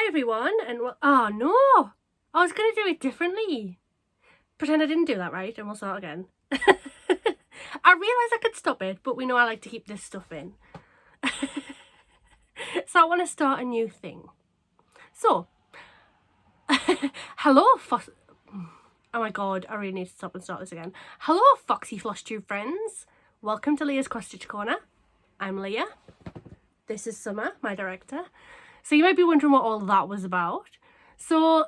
Hi everyone, and oh no, I was going to do it differently. Pretend I didn't do that right, and we'll start again. I realised I could stop it, but we know I like to keep this stuff in. So I want to start a new thing. So, hello, oh my god, I really need to stop and start this again. Hello, Foxy FlossTube friends. Welcome to Leah's Cross Stitch Corner. I'm Leah. This is Summer, my director. So you might be wondering what all that was about. So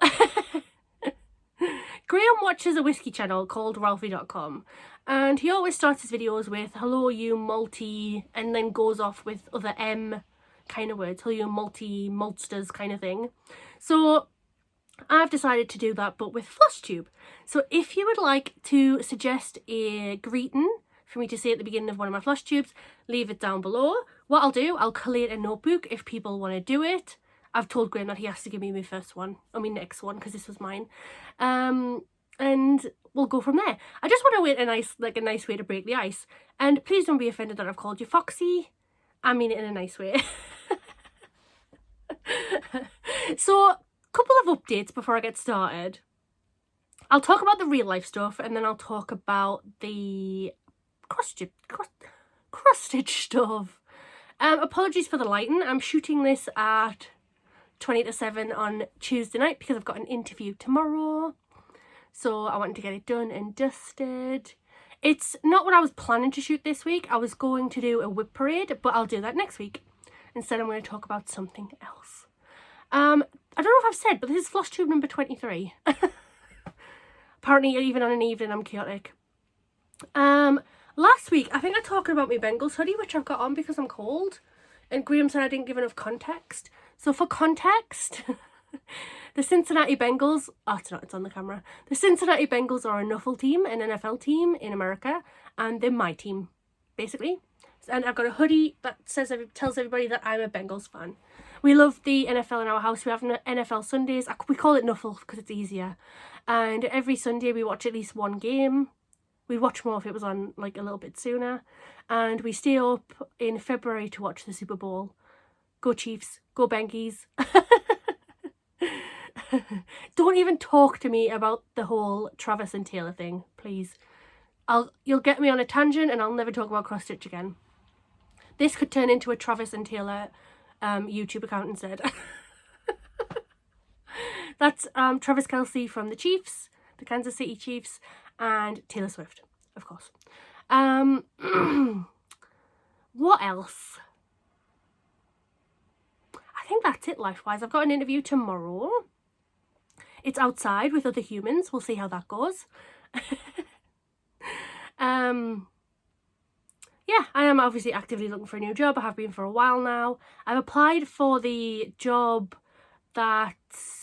Graham watches a whiskey channel called Ralphie.com, and he always starts his videos with hello you multi, and then goes off with other M kind of words, hello you multi maltsters kind of thing. So I've decided to do that, but with FlossTube. So if you would like to suggest a greeting for me to say at the beginning of one of my Floss Tubes, leave it down below. What I'll do, I'll collate a notebook if people want to do it. I've told Graham that he has to give me my first one, or my next one, because this was mine. And we'll go from there. I just want to wait a nice way to break the ice. And please don't be offended that I've called you Foxy. I mean it in a nice way. So, couple of updates before I get started. I'll talk about the real life stuff, and then I'll talk about the cross-stitch stuff. Apologies for the lighting. I'm shooting this at 20 to 7 on Tuesday night because I've got an interview tomorrow. So I wanted to get it done and dusted. It's not what I was planning to shoot this week. I was going to do a whip parade, but I'll do that next week. Instead, I'm going to talk about something else. I don't know if I've said, but this is Floss Tube number 23. Apparently, even on an evening, I'm chaotic. Last week, I think I talked about my Bengals hoodie, which I've got on because I'm cold. And Graham said I didn't give enough context. So for context, the Cincinnati Bengals, oh, it's not, it's on the camera. The Cincinnati Bengals are a NFL team, an NFL team in America, and they're my team, basically. And I've got a hoodie that tells everybody that I'm a Bengals fan. We love the NFL in our house. We have NFL Sundays. We call it Nuffle because it's easier. And every Sunday we watch at least one game. We'd watch more if it was on like a little bit sooner. And we stay up in February to watch the Super Bowl. Go Chiefs. Go Bengies. Don't even talk to me about the whole Travis and Taylor thing, please. You'll get me on a tangent and I'll never talk about cross stitch again. This could turn into a Travis and Taylor YouTube account instead. That's Travis Kelce from the Chiefs, the Kansas City Chiefs, and Taylor Swift, of course. What else? I think that's it life-wise. I've got an interview tomorrow. It's outside with other humans. We'll see how that goes. Yeah, I am obviously actively looking for a new job. I have been for a while now. I've applied for the job that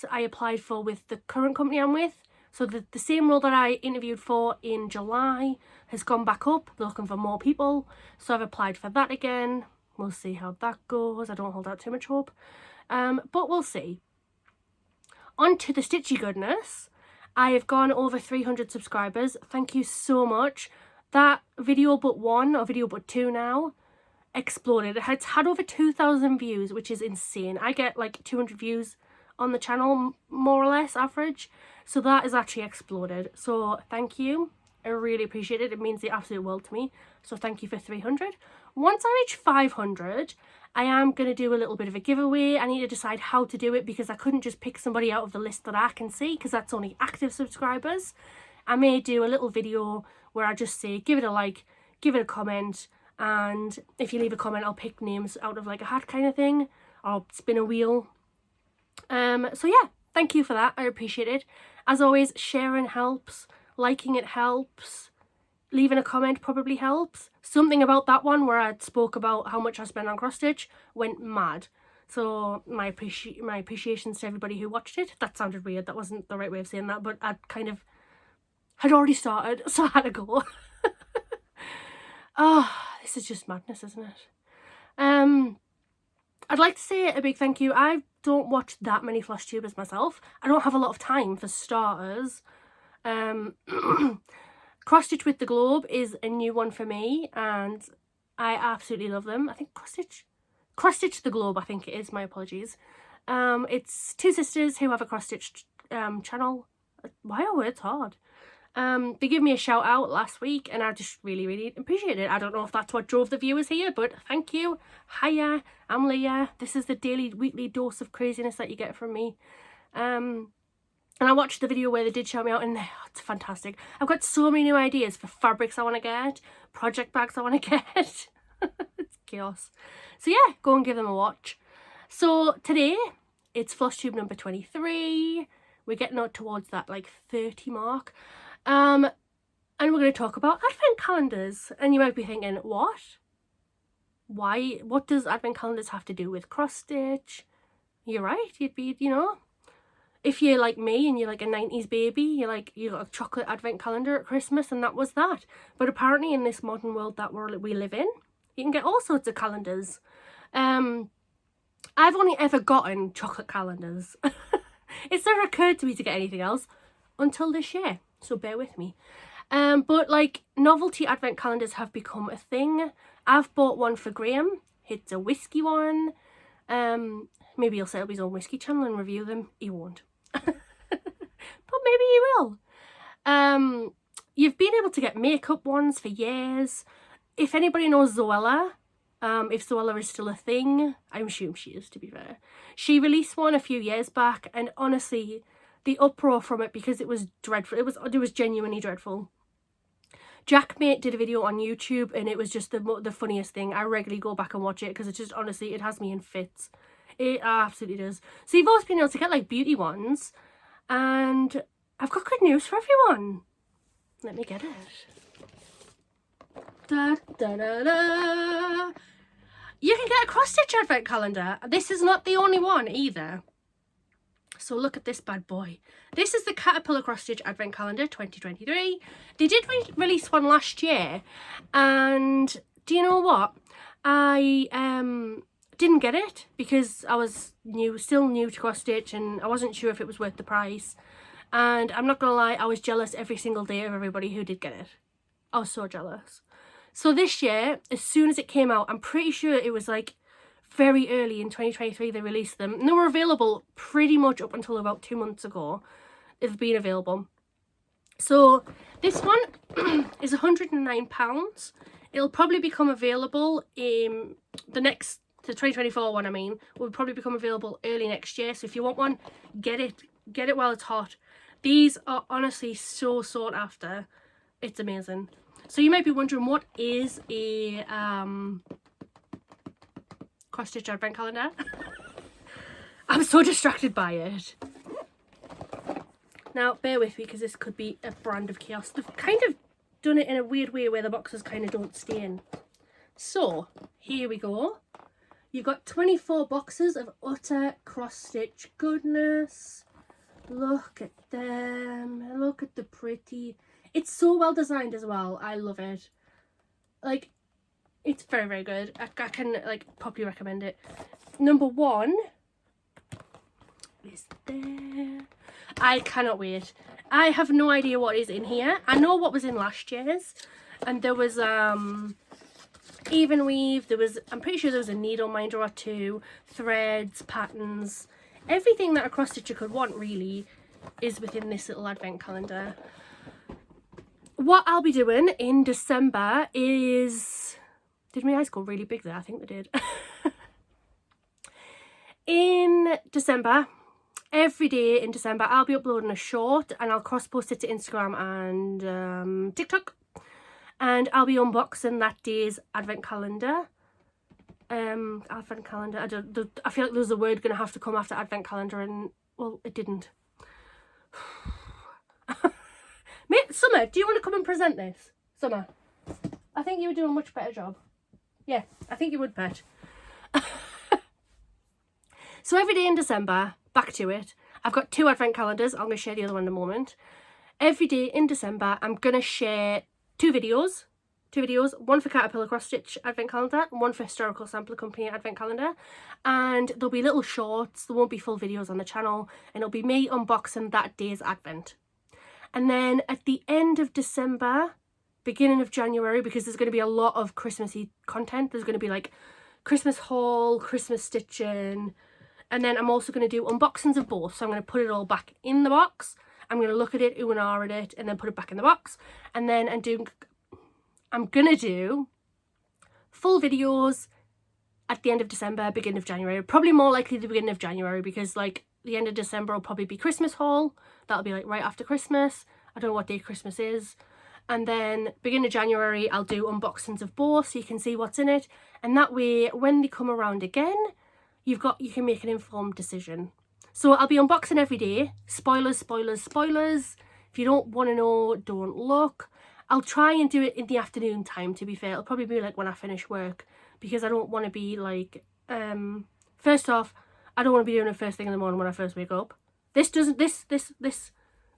I applied for with the current company I'm with. So the same role that I interviewed for in July has gone back up. They're looking for more people. So I've applied for that again. We'll see how that goes. I don't hold out too much hope. But we'll see. On to the stitchy goodness. I have gone over 300 subscribers. Thank you so much. That video but one, or video but two now, exploded. It's had over 2,000 views, which is insane. I get like 200 views on the channel, more or less, average. So that has actually exploded. So thank you. I really appreciate it. It means the absolute world to me. So thank you for 300. Once I reach 500, I am going to do a little bit of a giveaway. I need to decide how to do it because I couldn't just pick somebody out of the list that I can see because that's only active subscribers. I may do a little video where I just say, give it a like, give it a comment, and if you leave a comment, I'll pick names out of like a hat kind of thing. I'll spin a wheel. So yeah, thank you for that. I appreciate it. As always, sharing helps, liking it helps, leaving a comment probably helps. Something about that one where I spoke about how much I spent on cross stitch went mad. So my appreciations to everybody who watched it. That sounded weird. That wasn't the right way of saying that, but I kind of had already started, so I had to go. Oh, this is just madness, isn't it? I'd like to say a big thank you. I don't watch that many Floss Tubers myself. I don't have a lot of time for starters. Cross Stitch with the Globe is a new one for me, and I absolutely love them. I think Cross Stitch the Globe, I think it is, my apologies. It's two sisters who have a cross-stitch channel. Why are words hard? They gave me a shout out last week and I just really appreciate it. I don't know if that's what drove the viewers here, but thank you. Hiya, I'm Leah. This is the daily, weekly dose of craziness that you get from me. And I watched the video where they did shout me out and it's fantastic. I've got so many new ideas for fabrics I want to get, project bags I want to get. It's chaos. So yeah, go and give them a watch. So today, it's FlossTube number 23. We're getting out towards that like 30 mark. And we're going to talk about advent calendars. And you might be thinking, what? Why? What does advent calendars have to do with cross stitch? You're right. You'd be, you know, if you're like me and you're like a 90s baby, you got a chocolate advent calendar at Christmas and that was that. But apparently in this modern world that we live in, you can get all sorts of calendars. I've only ever gotten chocolate calendars. It's never occurred to me to get anything else until this year. So bear with me. But like novelty advent calendars have become a thing. I've bought one for Graham. It's a whiskey one. Maybe he'll set up his own whiskey channel and review them. He won't. But maybe he will. You've been able to get makeup ones for years. If anybody knows Zoella, if Zoella is still a thing, I'm assuming she is, to be fair. She released one a few years back and honestly, the uproar from it, because it was dreadful. It was genuinely dreadful. Jackmate did a video on YouTube and it was just the funniest thing. I regularly go back and watch it because it's just, honestly, it has me in fits. It absolutely does. So you've always been able to get like beauty ones and I've got good news for everyone. Let me get it. Da, da, da, da. You can get a cross-stitch advent calendar. This is not the only one either. So look at this bad boy. This is the Caterpillar Cross Stitch Advent Calendar 2023. They did release one last year. And do you know what? I didn't get it because I was still new to cross stitch and I wasn't sure if it was worth the price. And I'm not going to lie, I was jealous every single day of everybody who did get it. I was so jealous. So this year, as soon as it came out, I'm pretty sure it was like very early in 2023 they released them. And they were available pretty much up until about 2 months ago. They've been available. So this one is £109. It'll probably become available in the 2024 one, I mean, will probably become available early next year. So if you want one, get it while it's hot. These are honestly so sought after. It's amazing. So you might be wondering, what is a cross-stitch advent calendar? I'm so distracted by it. Now, bear with me because this could be a brand of chaos. They've kind of done it in a weird way where the boxes kind of don't stay in. So, here we go. You've got 24 boxes of utter cross-stitch goodness. Look at them. Look at the pretty. It's so well designed as well. I love it. Like, it's very good. I can like properly recommend it. Number one is there. I cannot wait. I have no idea what is in here. I know what was in last year's, and there was even weave. I'm pretty sure there was a needle minder or two, threads, patterns, everything that a cross stitcher could want really is within this little advent calendar. What I'll be doing in December is... Did my eyes go really big there? I think they did. In December, every day in December, I'll be uploading a short and I'll cross-post it to Instagram and TikTok. And I'll be unboxing that day's advent calendar. Advent calendar. I feel like there's a word going to have to come after advent calendar and, well, it didn't. Summer, do you want to come and present this? Summer, I think you would do a much better job. Yeah, I think you would, bet. So every day in December, back to it, I've got 2 advent calendars. I'm going to share the other one in a moment. Every day in December, I'm going to share 2 videos. 2 videos, one for Caterpillar Cross Stitch Advent Calendar and one for Historical Sampler Company Advent Calendar. And there'll be little shorts, there won't be full videos on the channel, and it'll be me unboxing that day's advent. And then at the end of December, beginning of January, because there's going to be a lot of Christmassy content, there's going to be like Christmas haul, Christmas stitching, And then I'm also going to do unboxings of both. So I'm going to put it all back in the box. I'm going to look at it, ooh and ah at it, and then put it back in the box. And then I'm going to do full videos at the end of December, beginning of January. Probably more likely the beginning of January, because like the end of December will probably be Christmas haul. That'll be like right after Christmas. I don't know what day Christmas is. And then beginning of January, I'll do unboxings of both so you can see what's in it. And that way, when they come around again, you can make an informed decision. So I'll be unboxing every day. Spoilers, spoilers, spoilers. If you don't want to know, don't look. I'll try and do it in the afternoon time, to be fair. It'll probably be like when I finish work, because I don't want to be like, first off, I don't want to be doing it first thing in the morning when I first wake up. This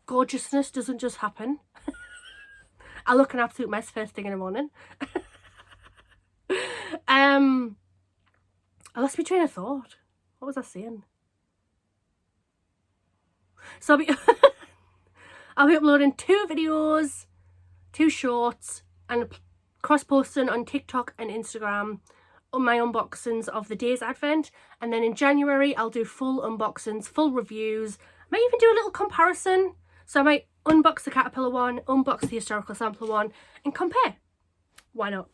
gorgeousness doesn't just happen. I look an absolute mess first thing in the morning. I lost my train of thought. What was I saying? So I'll be uploading 2 videos, 2 shorts, and cross-posting on TikTok and Instagram on my unboxings of the day's advent. And then in January, I'll do full unboxings, full reviews. I might even do a little comparison. So I might unbox the Caterpillar one, unbox the historical sampler one, and compare. Why not?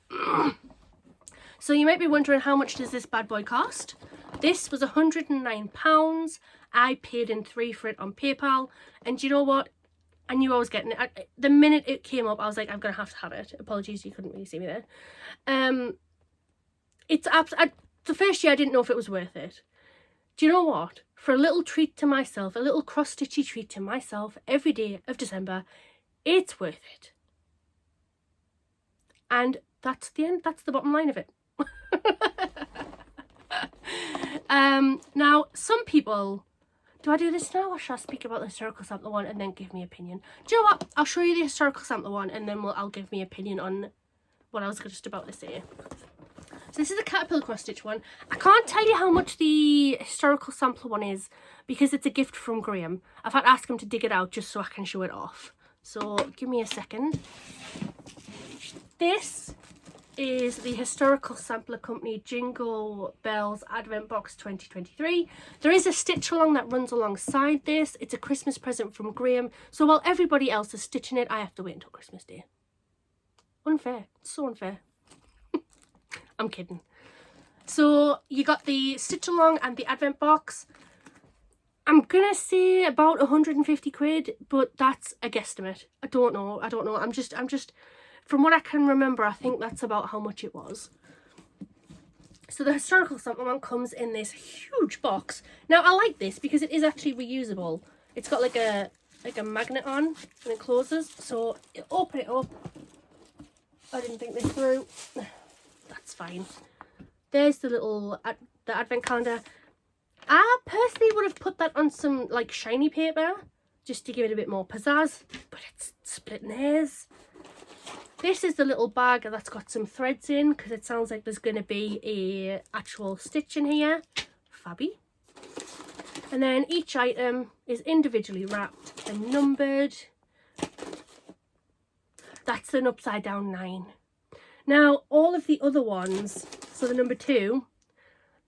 So you might be wondering, how much does this bad boy cost? This was £109. I paid in 3 for it on PayPal. And you know what? I knew I was getting it. The minute it came up, I was like, I'm going to have it. Apologies, you couldn't really see me there. The first year I didn't know if it was worth it. Do you know what? For a little treat to myself, a little cross-stitchy treat to myself every day of December, it's worth it. And that's the end. That's the bottom line of it. Now, some people... Do I do this now, or should I speak about the historical sampler one and then give me opinion? Do you know what? I'll show you the historical sampler one, and then I'll give me opinion on what I was just about to say. So this is the Caterpillar cross stitch one. I can't tell you how much the historical sampler one is, because it's a gift from Graham. I've had to ask him to dig it out just so I can show it off. So give me a second. This is the Historical Sampler Company Jingle Bells Advent Box 2023. There is a stitch along that runs alongside this. It's a Christmas present from Graham. So while everybody else is stitching it, I have to wait until Christmas Day. Unfair. It's so unfair. I'm kidding. So you got the stitch along and the Advent box. I'm gonna say about 150 quid, but that's a guesstimate. I don't know. I'm just from what I can remember, I think that's about how much it was. So the historical sampler one comes in this huge box. Now I like this because it is actually reusable. It's got like a magnet on and it closes. So you open it up. I didn't think this through. That's fine. There's the little the advent calendar. I personally would have put that on some like shiny paper just to give it a bit more pizzazz, but it's splitting hairs. This is the little bag that's got some threads in, because it sounds like there's going to be a actual stitch in here. Fabby. And then each item is individually wrapped and numbered. That's an upside down 9. Now all of the other ones, so the number 2,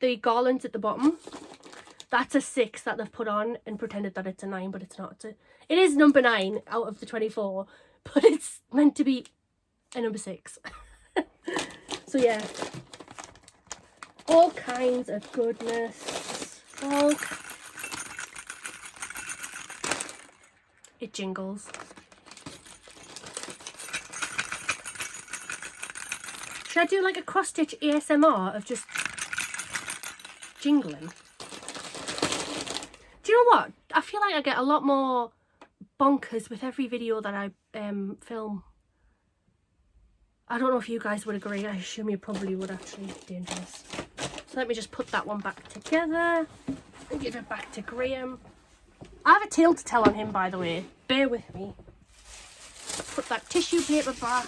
the garlands at the bottom, that's a 6 that they've put on and pretended that it's a 9, but it's not. It is number 9 out of the 24, but it's meant to be a number 6. So yeah, all kinds of goodness. It jingles. Should I do like a cross stitch ASMR of just jingling? Do you know what? I feel like I get a lot more bonkers with every video that I film. I don't know if you guys would agree. I assume you probably would actually. Dangerous. So let me just put that one back together and give it back to Graham. I have a tale to tell on him, by the way. Bear with me. Put that tissue paper back.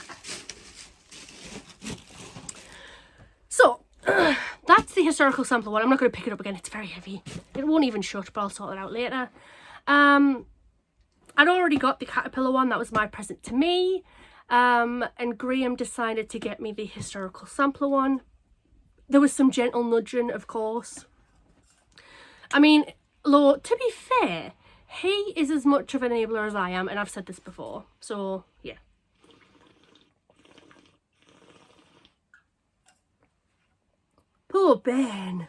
So, that's the historical sampler one. I'm not going to pick it up again. It's very heavy. It won't even shut, but I'll sort it out later. I'd already got the Caterpillar one. That was my present to me. And Graham decided to get me the historical sampler one. There was some gentle nudging, of course. I mean, Lord, to be fair, he is as much of an enabler as I am, and I've said this before. So, yeah. Poor Ben.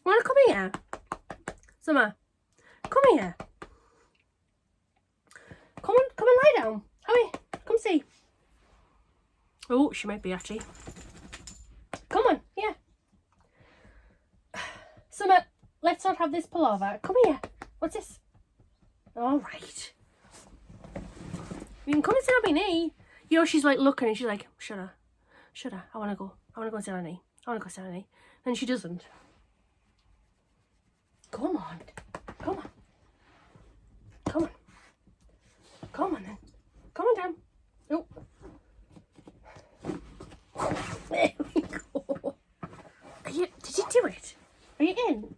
Wanna come here? Summer, come here. Come and lie down. Come here, come see. Oh, she might be actually. Come on, here. Summer, let's not have this palaver. Come here. What's this? All right. You can come and sit on my knee. You know, she's like looking and she's like, shut up. I want to go and sit on her knee. And she doesn't. Come on then. Come on down. Oh. There we go. Did you do it? Are you in?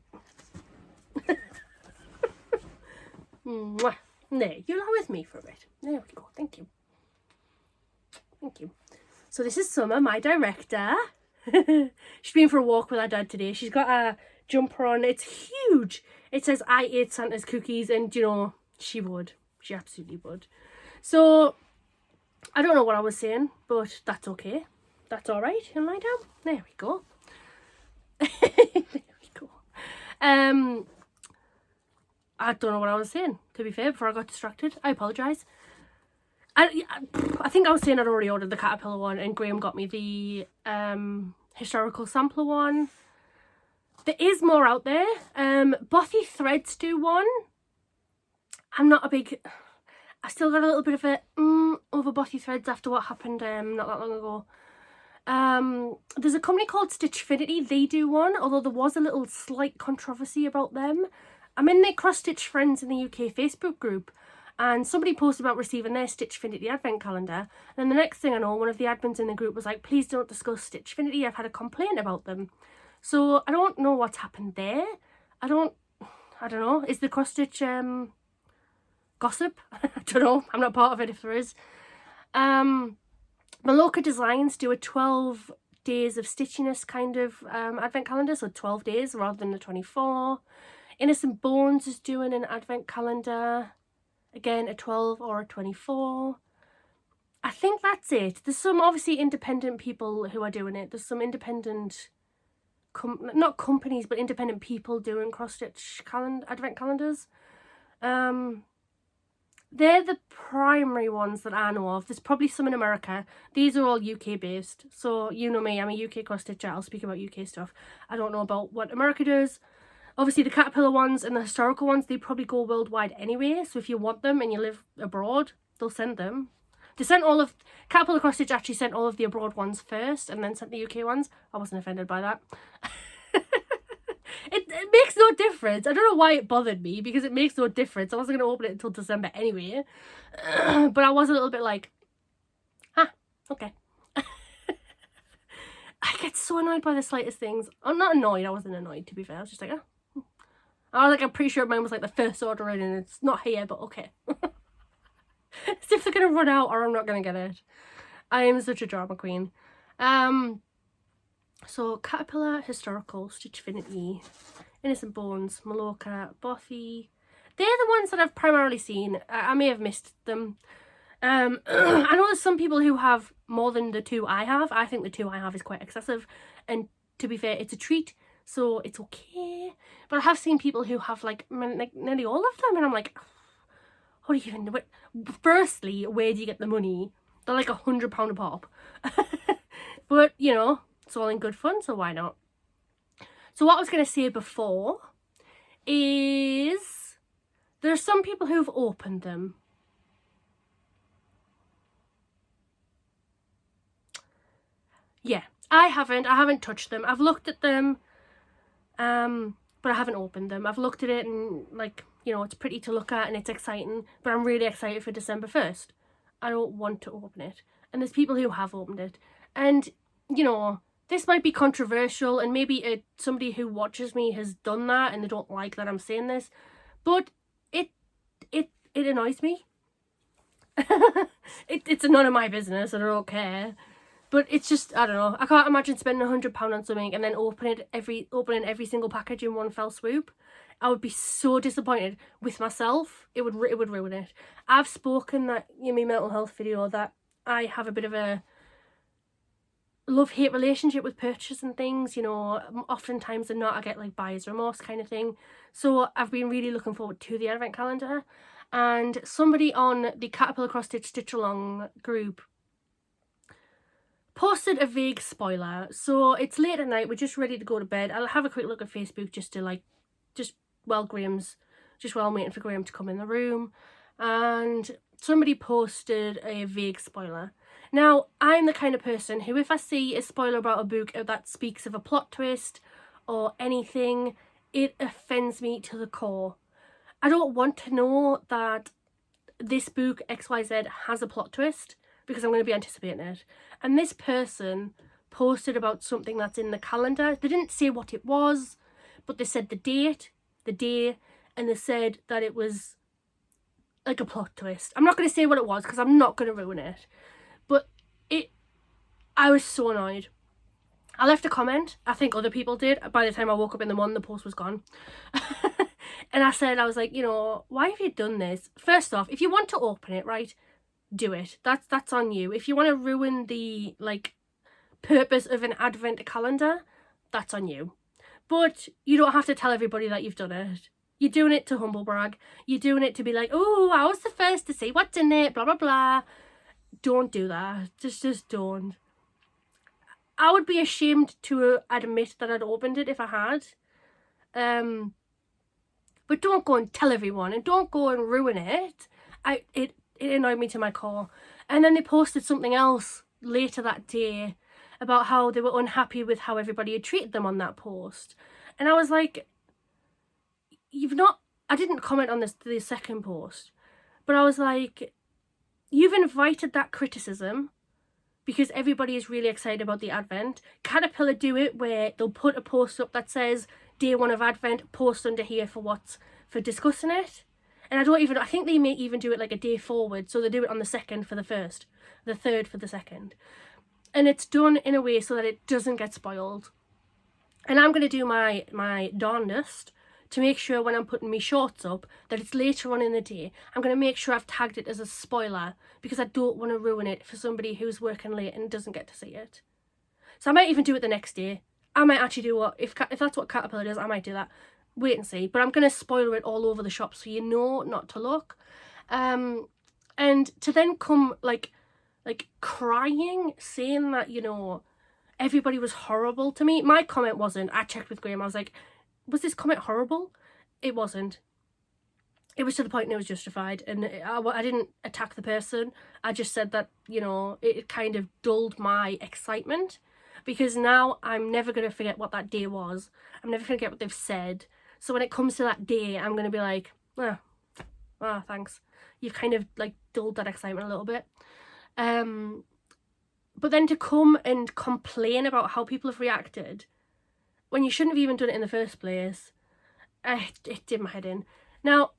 Mwah. There, you lie with me for a bit. There we go. Thank you. So this is Summer, my director. She's been for a walk with her dad today. She's got a jumper on. It's huge. It says, I ate Santa's cookies, and you know, she would. She absolutely would. So, I don't know what I was saying, but that's okay. That's alright. You can lie down. There we go. I don't know what I was saying, to be fair, before I got distracted. I apologise. I think I was saying I'd already ordered the caterpillar one, and Graham got me the historical sampler one. There is more out there. Bothy Threads do one. I'm not a big... I still got a little bit of a over Bothy Threads after what happened not that long ago. There's a company called Stitchfinity. They do one, although there was a little slight controversy about them. I'm in their Cross Stitch Friends in the UK Facebook group, and somebody posted about receiving their Stitchfinity advent calendar, and the next thing I know, one of the admins in the group was like, please don't discuss Stitchfinity, I've had a complaint about them. So I don't know what's happened there. I don't know. Is the cross stitch gossip? I don't know. I'm not part of it if there is. Maloka Designs do a 12 days of stitchiness kind of advent calendar, so 12 days rather than the 24. Innocent Bones is doing an advent calendar, again a 12 or a 24. I think that's it. There's some obviously independent people who are doing it. There's some independent not companies, but independent people doing cross-stitch advent calendars. They're the primary ones that I know of. There's probably some in America. These are all UK based, so you know me, I'm a UK cross-stitcher. I'll speak about UK stuff. I don't know about what America does. Obviously the caterpillar ones and the historical ones, they probably go worldwide anyway, so if you want them and you live abroad, they'll send them. They sent all of... Caterpillar Cross Stitch actually sent all of the abroad ones first and then sent the UK ones. I wasn't offended by that. It makes no difference. I don't know why it bothered me, because it makes no difference. I wasn't going to open it until December anyway. But I was a little bit like, okay. I get so annoyed by the slightest things. I'm not annoyed. I wasn't annoyed, to be fair. I was just like, I was like, I'm pretty sure mine was like the first order in and it's not here, but okay. As if they're going to run out or I'm not going to get it. I am such a drama queen. So Caterpillar, Historical, Stitchfinity, Innocent Bones, Maloka, Bothy. They're the ones that I've primarily seen. I may have missed them. I know there's some people who have more than the two I have. I think the two I have is quite excessive. And to be fair, it's a treat, so it's okay. But I have seen people who have like nearly all of them, and I'm like, what do you even do? Firstly, where do you get the money? They're like £100 a pop. But, you know, it's all in good fun, so why not? So what I was going to say before is there are some people who've opened them. Yeah, I haven't touched them. I've looked at them, but I haven't opened them. I've looked at it and, like, you know, it's pretty to look at and it's exciting, but I'm really excited for December 1st. I don't want to open it. And there's people who have opened it. And, you know, this might be controversial, and maybe somebody who watches me has done that and they don't like that I'm saying this, but it annoys me. It's none of my business and I don't care. But it's just, I don't know, I can't imagine spending £100 on something and then opening every single package in one fell swoop. I would be so disappointed with myself. It would ruin it. I've spoken that in my mental health video that I have a bit of a love-hate relationship with purchase and things, you know. Oftentimes than not I get like buyer's remorse kind of thing. So I've been really looking forward to the advent calendar, and somebody on the Caterpillar Cross Stitch Along group posted a vague spoiler. So it's late at night, we're just ready to go to bed. I'll have a quick look at Facebook just while I'm waiting for Graham to come in the room, and somebody posted a vague spoiler. Now, I'm the kind of person who, if I see a spoiler about a book that speaks of a plot twist or anything, it offends me to the core. I don't want to know that this book XYZ has a plot twist, because I'm going to be anticipating it. And this person posted about something that's in the calendar. They didn't say what it was, but they said the date, the day, and they said that it was like a plot twist. I'm not going to say what it was because I'm not going to ruin it. But I was so annoyed. I left a comment. I think other people did. By the time I woke up in the morning, the post was gone. And I was like, you know, why have you done this? First off, if you want to open it, right, do it. That's on you. If you want to ruin the like purpose of an advent calendar, that's on you. But you don't have to tell everybody that you've done it. You're doing it to humble brag. You're doing it to be like, oh, I was the first to see what's in it, blah blah blah. Don't do that. Just don't. I would be ashamed to admit that I'd opened it if I had. But don't go and tell everyone, and don't go and ruin it. It annoyed me to my core. And then they posted something else later that day about how they were unhappy with how everybody had treated them on that post. And I was like, I didn't comment on the second post, but I was like, you've invited that criticism because everybody is really excited about the advent. Caterpillar do it where they'll put a post up that says day 1 of advent, post under here for discussing it. And I think they may even do it like a day forward. So they do it on the 2nd for the first, the 3rd for the 2nd. And it's done in a way so that it doesn't get spoiled. And I'm going to do my darndest to make sure when I'm putting my shorts up that it's later on in the day. I'm going to make sure I've tagged it as a spoiler because I don't want to ruin it for somebody who's working late and doesn't get to see it. So I might even do it the next day. I might actually do if that's what Caterpillar does, I might do that. Wait and see. But I'm going to spoiler it all over the shop so you know not to look. And to then come like crying, saying that, you know, everybody was horrible to me. My comment wasn't. I checked with Graham. I was like, was this comment horrible? It wasn't. It was to the point and it was justified. And I didn't attack the person. I just said that, you know, it kind of dulled my excitement. Because now I'm never going to forget what that day was. I'm never going to forget what they've said. So when it comes to that day, I'm going to be like, thanks. You've kind of like dulled that excitement a little bit. But then to come and complain about how people have reacted when you shouldn't have even done it in the first place, it did my head in. Now,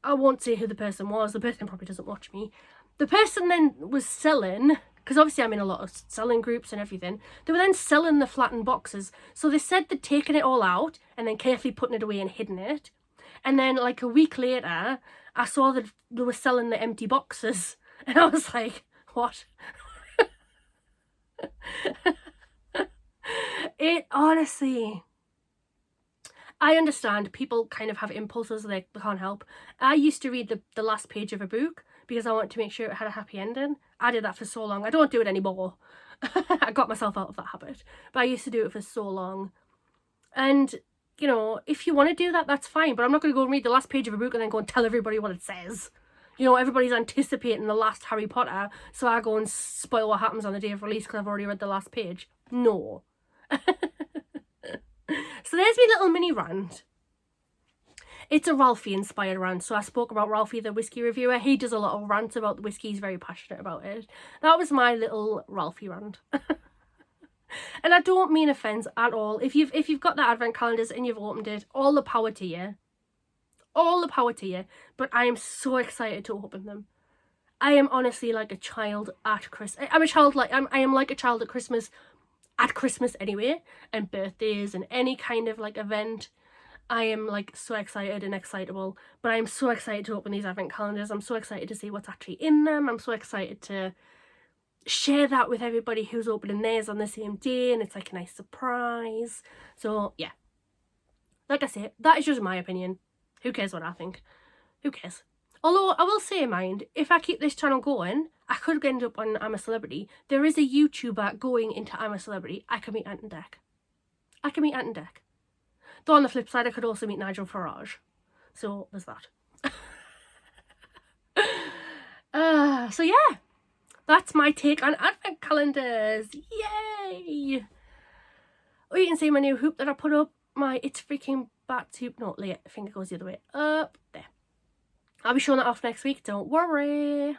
I won't say who the person was. The person probably doesn't watch me. The person then was selling, because obviously I'm in a lot of selling groups and everything. They were then selling the flattened boxes. So they said they'd taken it all out and then carefully putting it away and hidden it. And then like a week later, I saw that they were selling the empty boxes. And I was like, what? It honestly, I understand people kind of have impulses they can't help. I used to read the last page of a book because I wanted to make sure it had a happy ending. I did that for so long. I don't do it anymore. I got myself out of that habit. But I used to do it for so long. And, you know, if you want to do that, that's fine. But I'm not going to go and read the last page of a book and then go and tell everybody what it says. You know, everybody's anticipating the last Harry Potter, so I go and spoil what happens on the day of release because I've already read the last page. No. So there's my little mini rant. It's a Ralphie inspired rant. So I spoke about Ralphie, the whiskey reviewer. He does a lot of rants about the whiskey. He's very passionate about it. That was my little Ralphie rant. And I don't mean offence at all. If you've got the advent calendars and you've opened it, all the power to you. All the power to you. But I am so excited to open them. I am honestly like a child at Christmas. I'm a child like I am like a child at Christmas anyway, and birthdays and any kind of like event. I am like so excited and excitable, but I am so excited to open these advent calendars. I'm so excited to see what's actually in them. I'm so excited to share that with everybody who's opening theirs on the same day, and it's like a nice surprise. So yeah, like I say, that is just my opinion. Who cares what I think? Who cares? Although I will say, mind, if I keep this channel going, I could end up on I'm a Celebrity. There is a YouTuber going into I'm a Celebrity. I could meet Ant and Dec. I could meet Ant and Dec. Though on the flip side, I could also meet Nigel Farage. So there's that. So yeah, that's my take on advent calendars. Yay! Oh, you can see my new hoop that I put up. My It's Freaking Bats hoop. No, Leah, finger goes the other way. Up there. I'll be showing that off next week, don't worry.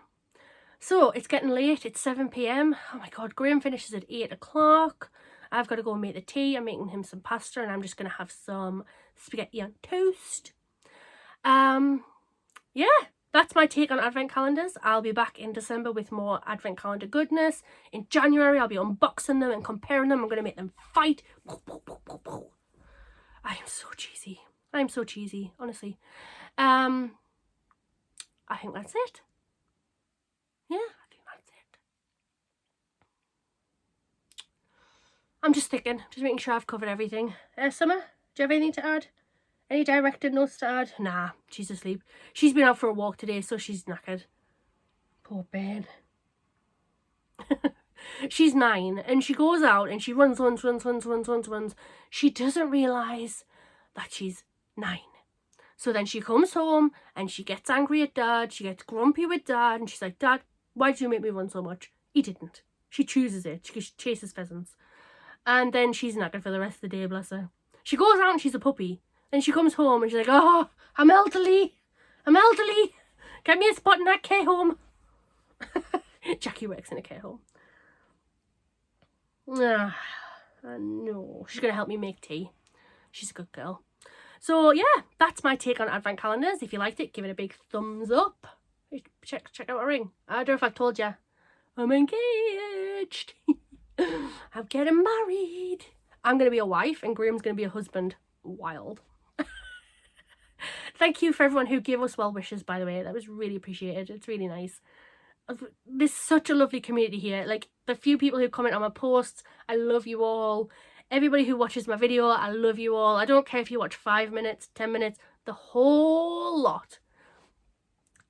So, it's getting late, it's 7 p.m. Oh my god, Graham finishes at 8 o'clock. I've got to go and make the tea. I'm making him some pasta and I'm just going to have some spaghetti on toast. Yeah, that's my take on advent calendars. I'll be back in December with more advent calendar goodness. In January, I'll be unboxing them and comparing them. I'm going to make them fight. I am so cheesy. I'm so cheesy, honestly. I think that's it. Yeah, I think that's it. I'm just thinking, just making sure I've covered everything. Summer, do you have anything to add? Any directed notes to add? Nah, she's asleep. She's been out for a walk today, so she's knackered. Poor Ben. She's 9 and she goes out and she runs. She doesn't realise that she's 9. So then she comes home and she gets angry at Dad. She gets grumpy with Dad and she's like, Dad, why did you make me run so much? He didn't. She chooses it. She chases pheasants. And then she's knackered for the rest of the day, bless her. She goes out and she's a puppy. Then she comes home and she's like, oh, I'm elderly. Get me a spot in that care home. Jackie works in a care home. Ah, no. She's going to help me make tea. She's a good girl. So yeah, that's my take on advent calendars. If you liked it, give it a big thumbs up. Check out my ring. I don't know if I've told you. I'm engaged. I'm getting married. I'm going to be a wife and Graham's going to be a husband. Wild. Thank you for everyone who gave us well wishes, by the way. That was really appreciated. It's really nice. There's such a lovely community here. Like, the few people who comment on my posts, I love you all. Everybody who watches my video, I love you all. I don't care if you watch 5 minutes, 10 minutes, the whole lot.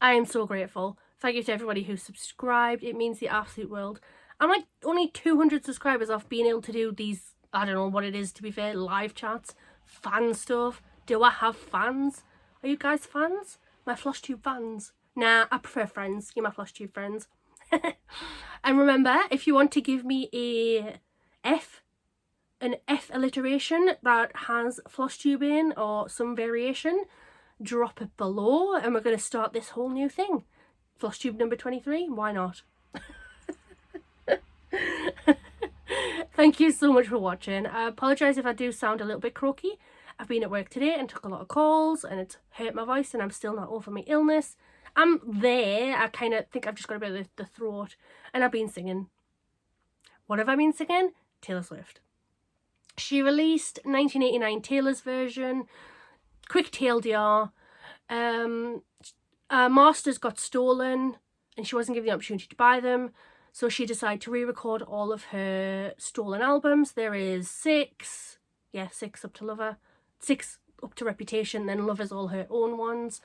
I am so grateful. Thank you to everybody who subscribed. It means the absolute world. I'm like only 200 subscribers off being able to do these, I don't know what it is to be fair, live chats, fan stuff. Do I have fans? Are you guys fans? My FlossTube fans? Nah, I prefer friends. You're my FlossTube friends. And remember, if you want to give me an F alliteration that has FlossTube in or some variation, drop it below and we're going to start this whole new thing. FlossTube number 23, why not? Thank you so much for watching. I apologise if I do sound a little bit croaky. I've been at work today and took a lot of calls and it's hurt my voice and I'm still not over my illness. I'm there. I kind of think I've just got a bit of the throat and I've been singing. What have I been singing? Taylor Swift. She released 1989 Taylor's version. Quick TLDR. Masters got stolen and she wasn't given the opportunity to buy them. So she decided to re-record all of her stolen albums. There is 6. Yeah, 6 up to Lover. 6 up to Reputation. Then Lover's all her own ones.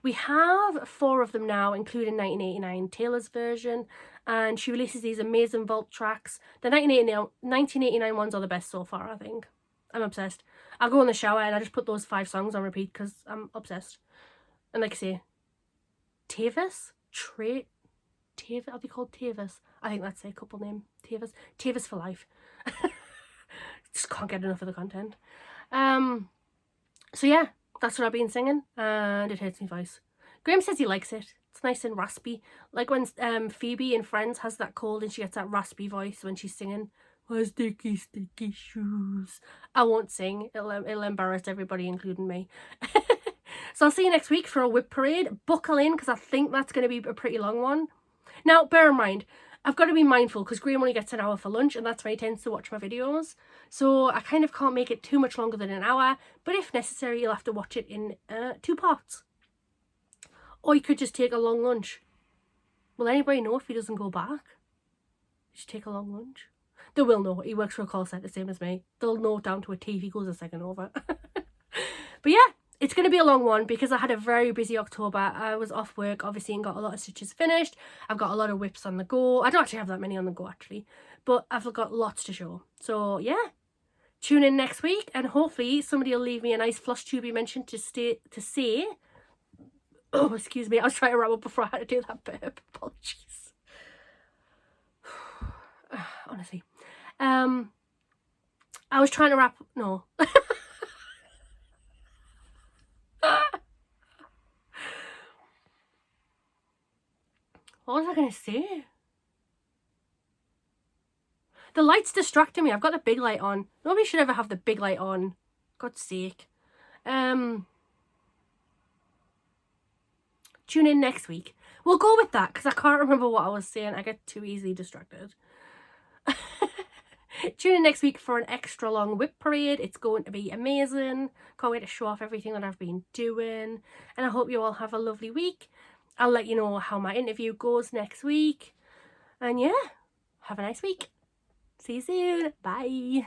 We have 4 of them now, including 1989 Taylor's version. And she releases these amazing vault tracks. The 1989 ones are the best so far, I think. I'm obsessed. I'll go in the shower and I just put those 5 songs on repeat because I'm obsessed. And like I say, Tavis? Tavis? Are they called Tavis? I think that's their couple name. Tavis. Tavis for life. Just can't get enough of the content. So yeah, that's what I've been singing and it hurts my voice. Graham says he likes it. It's nice and raspy. Like when Phoebe in Friends has that cold and she gets that raspy voice when she's singing. My sticky, sticky shoes. I won't sing. It'll embarrass everybody, including me. So I'll see you next week for a whip parade. Buckle in because I think that's going to be a pretty long one. Now, bear in mind, I've got to be mindful because Graham only gets an hour for lunch and that's when he tends to watch my videos. So I kind of can't make it too much longer than an hour, but if necessary, you'll have to watch it in 2 parts. Or you could just take a long lunch. Will anybody know if he doesn't go back? Just take a long lunch. They will know. He works for a call centre, the same as me. They'll know down to a T if he goes a second over. But yeah, it's going to be a long one because I had a very busy October. I was off work, obviously, and got a lot of stitches finished. I've got a lot of whips on the go. I don't actually have that many on the go, actually. But I've got lots to show. So yeah, tune in next week and hopefully somebody will leave me a nice floss tube mention to say. Oh, excuse me. I was trying to wrap up before I had to do that burp. Apologies. Honestly. I was trying to wrap... No. What was I going to say? The light's distracting me. I've got the big light on. Nobody should ever have the big light on. God's sake. Tune in next week. We'll go with that because I can't remember what I was saying. I get too easily distracted. Tune in next week for an extra long whip parade. It's going to be amazing. Can't wait to show off everything that I've been doing. And I hope you all have a lovely week. I'll let you know how my interview goes next week. And yeah, have a nice week. See you soon. Bye.